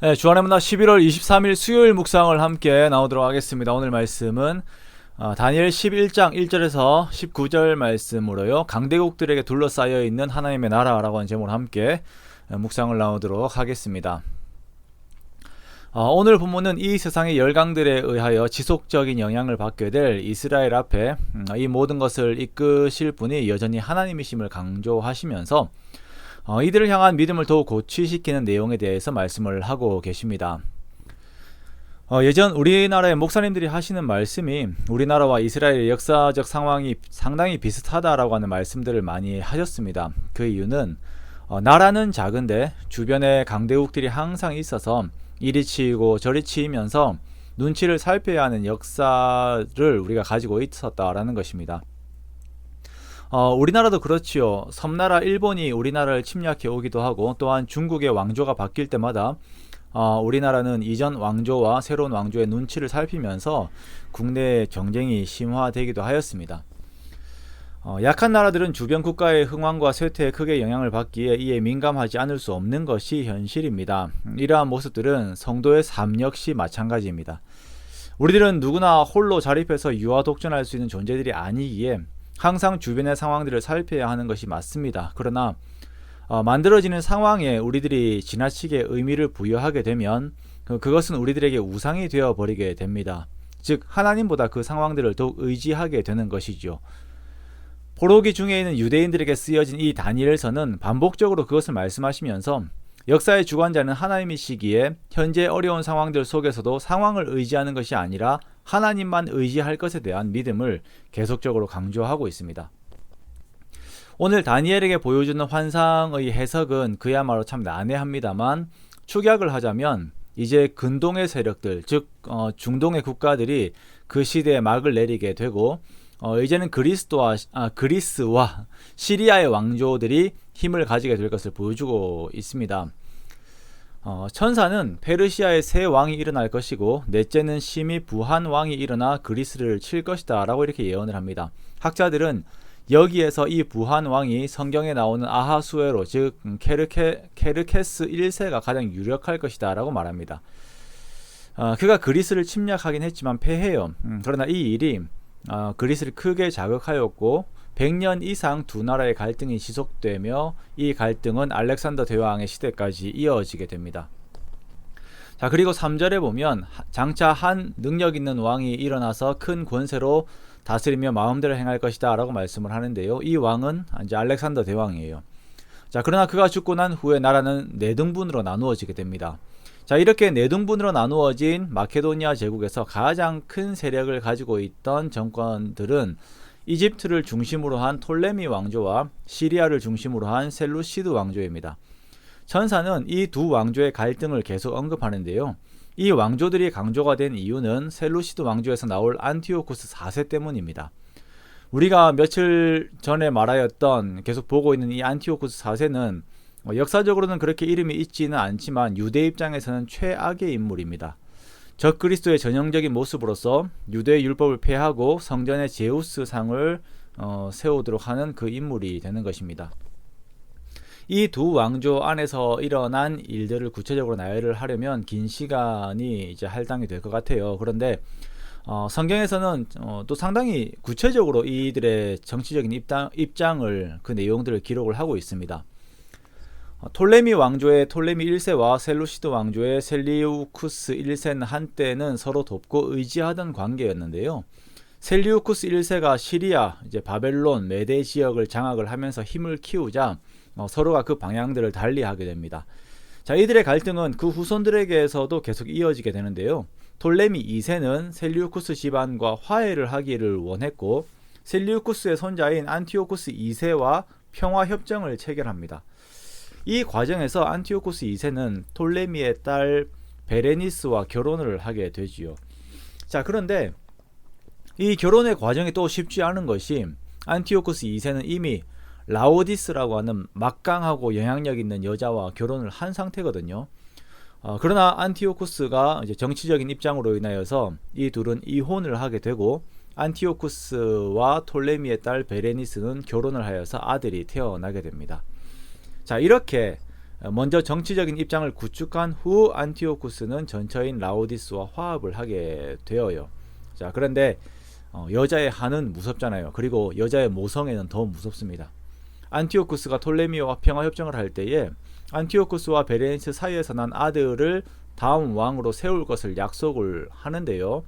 네, 주안의 문화 11월 23일 수요일 묵상을 함께 나오도록 하겠습니다. 오늘 말씀은 다니엘 11장 1절에서 19절 말씀으로요. 강대국들에게 둘러싸여 있는 하나님의 나라라고 하는 제목으로 함께 묵상을 나오도록 하겠습니다. 오늘 본문은 이 세상의 열강들에 의하여 지속적인 영향을 받게 될 이스라엘 앞에 이 모든 것을 이끄실 분이 여전히 하나님이심을 강조하시면서 이들을 향한 믿음을 더욱 고취시키는 내용에 대해서 말씀을 하고 계십니다. 예전 우리나라의 목사님들이 하시는 말씀이 우리나라와 이스라엘의 역사적 상황이 상당히 비슷하다라고 하는 말씀들을 많이 하셨습니다. 그 이유는 나라는 작은데 주변에 강대국들이 항상 있어서 이리 치이고 저리 치이면서 눈치를 살펴야 하는 역사를 우리가 가지고 있었다라는 것입니다. 우리나라도 그렇지요. 섬나라 일본이 우리나라를 침략해 오기도 하고, 또한 중국의 왕조가 바뀔 때마다 우리나라는 이전 왕조와 새로운 왕조의 눈치를 살피면서 국내 경쟁이 심화되기도 하였습니다. 약한 나라들은 주변 국가의 흥황과 쇠퇴에 크게 영향을 받기에 이에 민감하지 않을 수 없는 것이 현실입니다. 이러한 모습들은 성도의 삶 역시 마찬가지입니다. 우리들은 누구나 홀로 자립해서 유아독존할 수 있는 존재들이 아니기에 항상 주변의 상황들을 살펴야 하는 것이 맞습니다. 그러나 만들어지는 상황에 우리들이 지나치게 의미를 부여하게 되면 그것은 우리들에게 우상이 되어버리게 됩니다. 즉 하나님보다 그 상황들을 더욱 의지하게 되는 것이죠. 포로기 중에 있는 유대인들에게 쓰여진 이 다니엘서는 반복적으로 그것을 말씀하시면서 역사의 주관자는 하나님이시기에 현재 어려운 상황들 속에서도 상황을 의지하는 것이 아니라 하나님만 의지할 것에 대한 믿음을 계속적으로 강조하고 있습니다. 오늘 다니엘에게 보여주는 환상의 해석은 그야말로 참 난해합니다만, 축약을 하자면 이제 근동의 세력들, 즉 중동의 국가들이 그 시대에 막을 내리게 되고 이제는 그리스와 시리아의 왕조들이 힘을 가지게 될 것을 보여주고 있습니다. 천사는 페르시아의 새 왕이 일어날 것이고 넷째는 심히 부한 왕이 일어나 그리스를 칠 것이다 라고 이렇게 예언을 합니다. 학자들은 여기에서 이 부한 왕이 성경에 나오는 아하수에로, 즉 케르케스 1세가 가장 유력할 것이다 라고 말합니다. 그가 그리스를 침략하긴 했지만 패해요. 그러나 이 일이 그리스를 크게 자극하였고 100년 이상 두 나라의 갈등이 지속되며 이 갈등은 알렉산더 대왕의 시대까지 이어지게 됩니다. 자, 그리고 3절에 보면 장차 한 능력 있는 왕이 일어나서 큰 권세로 다스리며 마음대로 행할 것이다 라고 말씀을 하는데요. 이 왕은 이제 알렉산더 대왕이에요. 자, 그러나 그가 죽고 난 후에 나라는 네 등분으로 나누어지게 됩니다. 자, 이렇게 네 등분으로 나누어진 마케도니아 제국에서 가장 큰 세력을 가지고 있던 정권들은 이집트를 중심으로 한 톨레미 왕조와 시리아를 중심으로 한 셀루시드 왕조입니다. 천사는 이 두 왕조의 갈등을 계속 언급하는데요. 이 왕조들이 강조가 된 이유는 셀루시드 왕조에서 나올 안티오쿠스 4세 때문입니다. 우리가 며칠 전에 말하였던, 계속 보고 있는 이 안티오쿠스 4세는 역사적으로는 그렇게 이름이 있지는 않지만 유대 입장에서는 최악의 인물입니다. 적그리스도의 전형적인 모습으로서 유대 율법을 폐하고 성전에 제우스 상을 세우도록 하는 그 인물이 되는 것입니다. 이 두 왕조 안에서 일어난 일들을 구체적으로 나열을 하려면 긴 시간이 이제 할당이 될 것 같아요. 그런데 성경에서는 또 상당히 구체적으로 이들의 정치적인 입장을, 그 내용들을 기록을 하고 있습니다. 톨레미 왕조의 톨레미 1세와 셀루시드 왕조의 셀리우쿠스 1세는 한때는 서로 돕고 의지하던 관계였는데요. 셀리우쿠스 1세가 시리아, 이제 바벨론, 메데 지역을 장악을 하면서 힘을 키우자 서로가 그 방향들을 달리하게 됩니다. 자, 이들의 갈등은 그 후손들에게서도 계속 이어지게 되는데요. 톨레미 2세는 셀리우쿠스 집안과 화해를 하기를 원했고 셀리우쿠스의 손자인 안티오쿠스 2세와 평화협정을 체결합니다. 이 과정에서 안티오쿠스 2세는 톨레미의 딸 베레니스와 결혼을 하게 되지요. 자, 그런데 이 결혼의 과정이 또 쉽지 않은 것이, 안티오쿠스 2세는 이미 라오디스라고 하는 막강하고 영향력 있는 여자와 결혼을 한 상태거든요. 그러나 안티오쿠스가 이제 정치적인 입장으로 인하여서 이 둘은 이혼을 하게 되고 안티오쿠스와 톨레미의 딸 베레니스는 결혼을 하여서 아들이 태어나게 됩니다. 자, 이렇게 먼저 정치적인 입장을 구축한 후 안티오쿠스는 전처인 라오디스와 화합을 하게 되어요. 자, 그런데 여자의 한은 무섭잖아요. 그리고 여자의 모성애는 더 무섭습니다. 안티오쿠스가 톨레미오와 평화협정을 할 때에 안티오쿠스와 베레니스 사이에서 난 아들을 다음 왕으로 세울 것을 약속을 하는데요.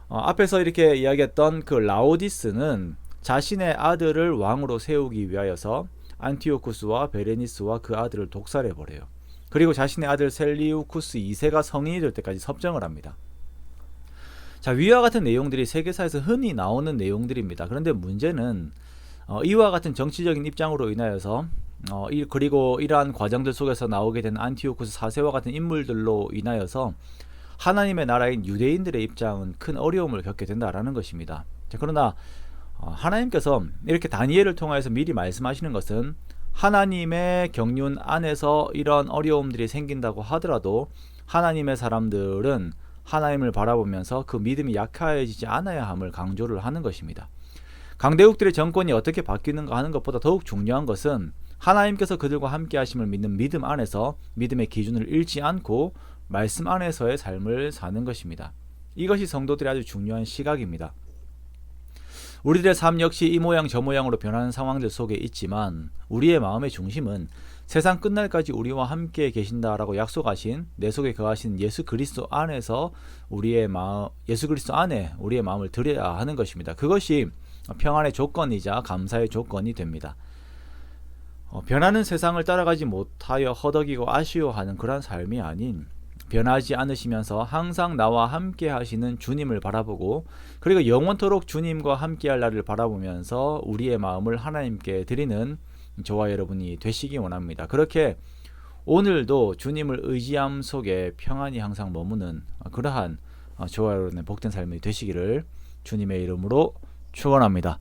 앞에서 이렇게 이야기했던 그 라오디스는 자신의 아들을 왕으로 세우기 위하여서 안티오쿠스와 베레니스와 그 아들을 독살해버려요. 그리고 자신의 아들 셀리우쿠스 2세가 성인이 될 때까지 섭정을 합니다. 자, 위와 같은 내용들이 세계사에서 흔히 나오는 내용들입니다. 그런데 문제는 이와 같은 정치적인 입장으로 인하여서 그리고 이러한 과정들 속에서 나오게 된 안티오쿠스 4세와 같은 인물들로 인하여서 하나님의 나라인 유대인들의 입장은 큰 어려움을 겪게 된다라는 것입니다. 자, 그러나 하나님께서 이렇게 다니엘을 통해서 미리 말씀하시는 것은 하나님의 경륜 안에서 이런 어려움들이 생긴다고 하더라도 하나님의 사람들은 하나님을 바라보면서 그 믿음이 약해지지 않아야 함을 강조를 하는 것입니다. 강대국들의 정권이 어떻게 바뀌는가 하는 것보다 더욱 중요한 것은 하나님께서 그들과 함께 하심을 믿는 믿음 안에서 믿음의 기준을 잃지 않고 말씀 안에서의 삶을 사는 것입니다. 이것이 성도들의 아주 중요한 시각입니다. 우리들의 삶 역시 이 모양 저 모양으로 변하는 상황들 속에 있지만 우리의 마음의 중심은 세상 끝날까지 우리와 함께 계신다라고 약속하신 내 속에 거하신 예수 그리스도 안에서 예수 그리스도 안에 우리의 마음을 드려야 하는 것입니다. 그것이 평안의 조건이자 감사의 조건이 됩니다. 변하는 세상을 따라가지 못하여 허덕이고 아쉬워하는 그런 삶이 아닌 변하지 않으시면서 항상 나와 함께 하시는 주님을 바라보고 그리고 영원토록 주님과 함께 할 날을 바라보면서 우리의 마음을 하나님께 드리는 저와 여러분이 되시기 원합니다. 그렇게 오늘도 주님을 의지함 속에 평안이 항상 머무는 그러한 저와 여러분의 복된 삶이 되시기를 주님의 이름으로 축원합니다.